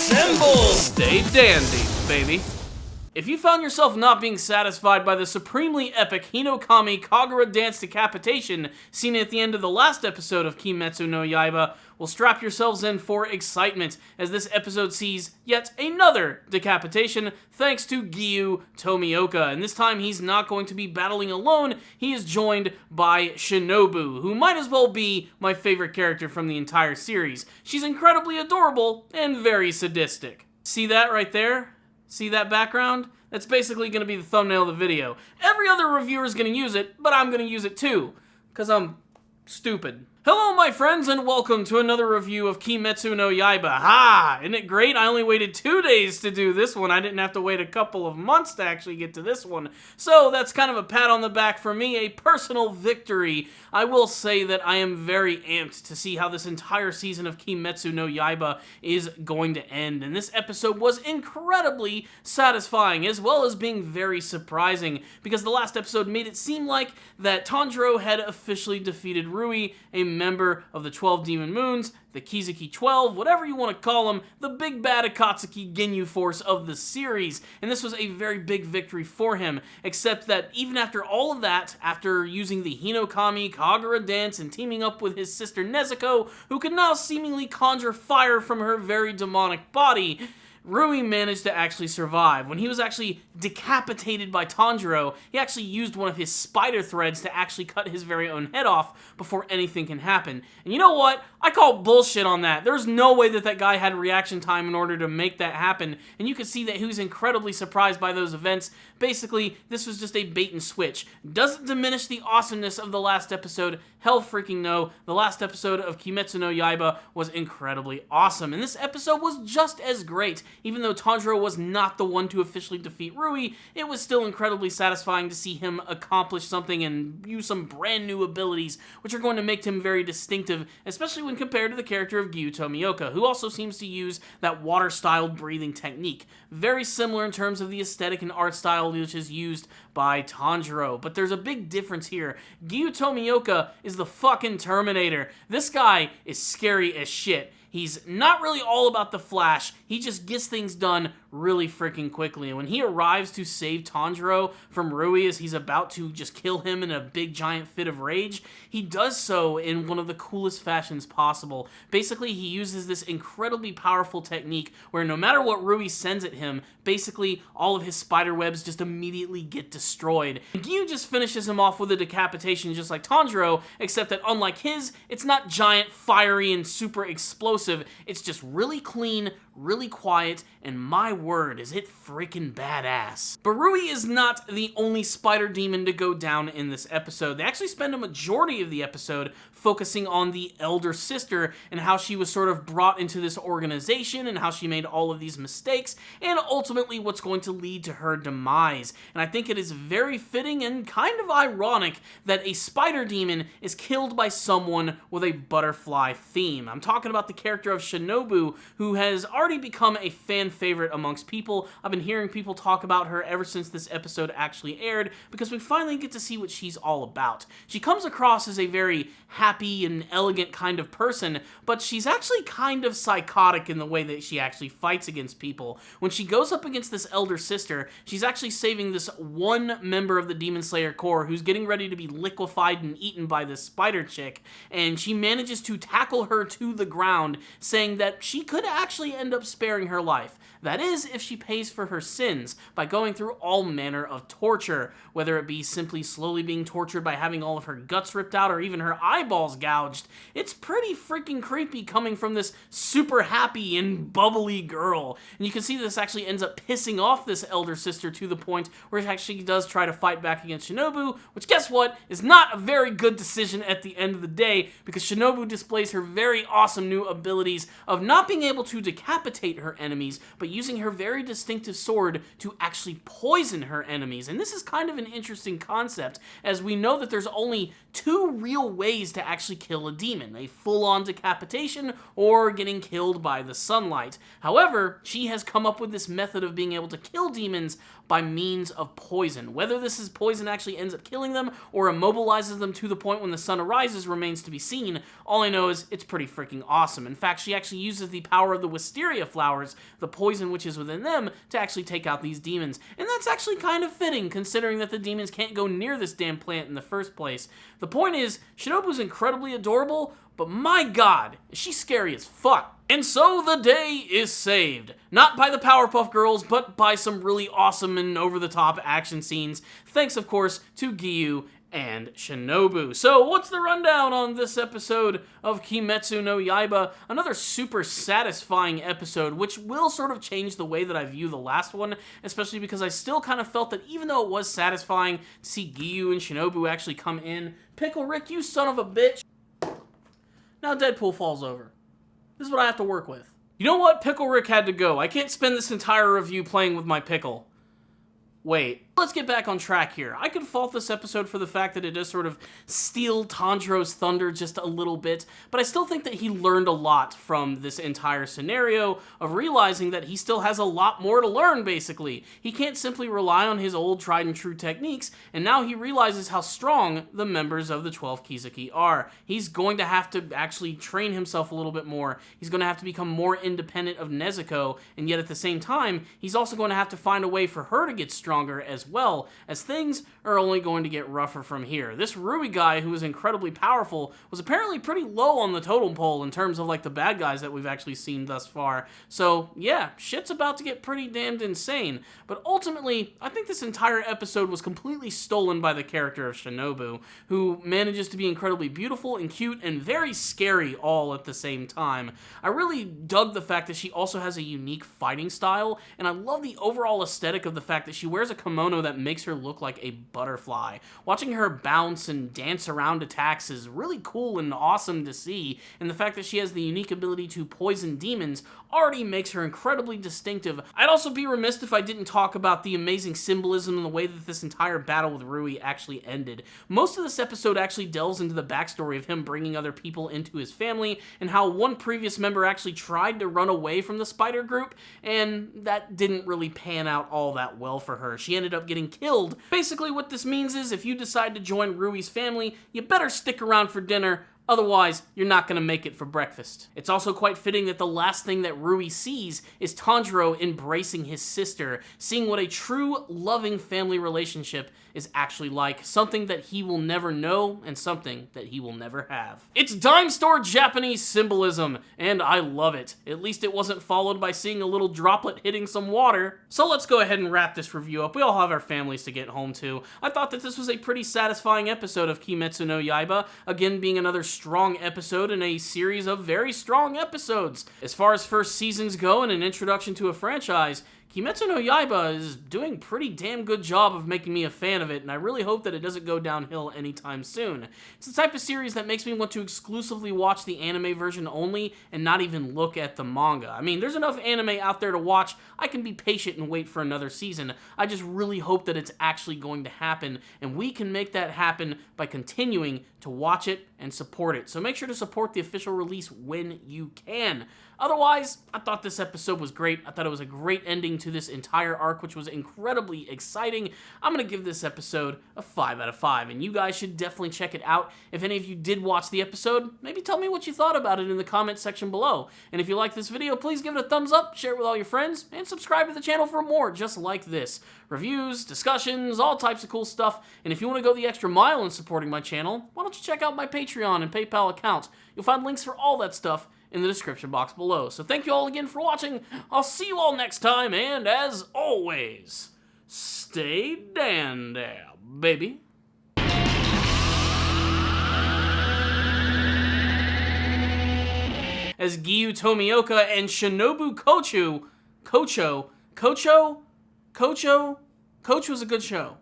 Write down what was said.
Assemble! Stay dandy, baby. If you found yourself not being satisfied by the supremely epic Hinokami Kagura dance decapitation seen at the end of the last episode of Kimetsu no Yaiba, well, strap yourselves in for excitement as this episode sees yet another decapitation thanks to Giyu Tomioka. And this time he's not going to be battling alone, he is joined by Shinobu, who might as well be my favorite character from the entire series. She's incredibly adorable and very sadistic. See that right there? See that background? That's basically going to be the thumbnail of the video. Every other reviewer is going to use it, but I'm going to use it too, because I'm stupid. Hello, my friends, and welcome to another review of Kimetsu no Yaiba. Ha! Isn't it great? I only waited 2 days to do this one. I didn't have to wait a couple of months to actually get to this one. So that's kind of a pat on the back for me, a personal victory. I will say that I am very amped to see how this entire season of Kimetsu no Yaiba is going to end. And this episode was incredibly satisfying, as well as being very surprising, because the last episode made it seem like that Tanjiro had officially defeated Rui, a member of the 12 Demon Moons, the Kizuki 12, whatever you want to call them, the big bad Akatsuki Ginyu force of the series. And this was a very big victory for him, except that even after all of that, after using the Hinokami Kagura dance and teaming up with his sister Nezuko, who could now seemingly conjure fire from her very demonic body, Rui managed to actually survive. When he was actually decapitated by Tanjiro, he actually used one of his spider threads to actually cut his very own head off before anything can happen. And you know what? I call bullshit on that. There's no way that that guy had reaction time in order to make that happen, and you can see that he was incredibly surprised by those events. Basically, this was just a bait and switch. Doesn't diminish the awesomeness of the last episode. Hell freaking no. The last episode of Kimetsu no Yaiba was incredibly awesome, and this episode was just as great. Even though Tanjiro was not the one to officially defeat Rui, it was still incredibly satisfying to see him accomplish something and use some brand new abilities, which are going to make him very distinctive, especially when compared to the character of Giyu Tomioka, who also seems to use that water-styled breathing technique. Very similar in terms of the aesthetic and art style which is used by Tanjiro, but there's a big difference here. Giyu Tomioka is the fucking Terminator. This guy is scary as shit. He's not really all about the flash, he just gets things done really freaking quickly. And when he arrives to save Tanjiro from Rui as he's about to just kill him in a big giant fit of rage, he does so in one of the coolest fashions possible. Basically, he uses this incredibly powerful technique where no matter what Rui sends at him, basically all of his spider webs just immediately get destroyed. And Giyu just finishes him off with a decapitation just like Tanjiro, except that unlike his, it's not giant, fiery, and super explosive. It's just really clean, really quiet, and my word, is it freaking badass. But Rui is not the only spider demon to go down in this episode. They actually spend a majority of the episode focusing on the elder sister and how she was sort of brought into this organization and how she made all of these mistakes and ultimately what's going to lead to her demise. And I think it is very fitting and kind of ironic that a spider demon is killed by someone with a butterfly theme. I'm talking about the character of Shinobu, who has already become a fan favorite amongst people. I've been hearing people talk about her ever since this episode actually aired because we finally get to see what she's all about. She comes across as a very happy and elegant kind of person, but she's actually kind of psychotic in the way that she actually fights against people. When she goes up against this elder sister, she's actually saving this one member of the Demon Slayer Corps who's getting ready to be liquefied and eaten by this spider chick, and she manages to tackle her to the ground, saying that she could actually end up sparing her life. That is, if she pays for her sins by going through all manner of torture, whether it be simply slowly being tortured by having all of her guts ripped out or even her eyeballs gouged. It's pretty freaking creepy coming from this super happy and bubbly girl. And you can see this actually ends up pissing off this elder sister to the point where she actually does try to fight back against Shinobu, which guess what, is not a very good decision at the end of the day, because Shinobu displays her very awesome new abilities of not being able to decapitate her enemies, but using her very distinctive sword to actually poison her enemies. And this is kind of an interesting concept, as we know that there's only two real ways to actually kill a demon: a full-on decapitation or getting killed by the sunlight. However, she has come up with this method of being able to kill demons by means of poison. Whether this is poison actually ends up killing them or immobilizes them to the point when the sun arises remains to be seen. All I know is it's pretty freaking awesome. In fact, she actually uses the power of the wisteria flowers, the poison which is within them, to actually take out these demons. And that's actually kind of fitting, considering that the demons can't go near this damn plant in the first place. The point is, Shinobu's incredibly adorable, but my god, is she scary as fuck. And so the day is saved. Not by the Powerpuff Girls, but by some really awesome and over-the-top action scenes, thanks of course to Giyu and Shinobu. So what's the rundown on this episode of Kimetsu no Yaiba? Another super satisfying episode, which will sort of change the way that I view the last one, especially because I still kind of felt that even though it was satisfying to see Giyu and Shinobu actually come in, Pickle Rick, you son of a bitch. Now Deadpool falls over. This is what I have to work with. You know what? Pickle Rick had to go. I can't spend this entire review playing with my pickle. Wait, let's get back on track here. I could fault this episode for the fact that it does sort of steal Tanjiro's thunder just a little bit, but I still think that he learned a lot from this entire scenario of realizing that he still has a lot more to learn, basically. He can't simply rely on his old tried and true techniques, and now he realizes how strong the members of the 12 Kizuki are. He's going to have to actually train himself a little bit more. He's going to have to become more independent of Nezuko, and yet at the same time, he's also going to have to find a way for her to get stronger as well, as things are only going to get rougher from here. This Rui guy, who is incredibly powerful, was apparently pretty low on the totem pole in terms of like the bad guys that we've actually seen thus far. So yeah, shit's about to get pretty damned insane. But ultimately, I think this entire episode was completely stolen by the character of Shinobu, who manages to be incredibly beautiful and cute and very scary all at the same time. I really dug the fact that she also has a unique fighting style, and I love the overall aesthetic of the fact that she wears a kimono that makes her look like a butterfly. Watching her bounce and dance around attacks is really cool and awesome to see, and the fact that she has the unique ability to poison demons already makes her incredibly distinctive. I'd also be remiss if I didn't talk about the amazing symbolism and the way that this entire battle with Rui actually ended. Most of this episode actually delves into the backstory of him bringing other people into his family, and how one previous member actually tried to run away from the spider group, and that didn't really pan out all that well for her. She ended up getting killed. Basically what this means is if you decide to join Rui's family, you better stick around for dinner, otherwise you're not going to make it for breakfast. It's also quite fitting that the last thing that Rui sees is Tanjiro embracing his sister, seeing what a true loving family relationship is actually like, something that he will never know and something that he will never have. It's dime store Japanese symbolism, and I love it. At least it wasn't followed by seeing a little droplet hitting some water. So let's go ahead and wrap this review up. We all have our families to get home to. I thought that this was a pretty satisfying episode of Kimetsu no Yaiba, again being another strong episode in a series of very strong episodes. As far as first seasons go and an introduction to a franchise, Kimetsu no Yaiba is doing a pretty damn good job of making me a fan of it, and I really hope that it doesn't go downhill anytime soon. It's the type of series that makes me want to exclusively watch the anime version only and not even look at the manga. I mean, there's enough anime out there to watch. I can be patient and wait for another season. I just really hope that it's actually going to happen, and we can make that happen by continuing to watch it and support it. So make sure to support the official release when you can. Otherwise, I thought this episode was great. I thought it was a great ending to this entire arc, which was incredibly exciting. I'm going to give this episode a 5 out of 5, and you guys should definitely check it out. If any of you did watch the episode, maybe tell me what you thought about it in the comment section below. And if you like this video, please give it a thumbs up, share it with all your friends, and subscribe to the channel for more just like this. Reviews, discussions, all types of cool stuff. And if you want to go the extra mile in supporting my channel, why don't you check out my Patreon and PayPal account. You'll find links for all that stuff in the description box below. So thank you all again for watching. I'll see you all next time, and as always, stay dandy, baby. As Giyu Tomioka and Shinobu Kocho was a good show.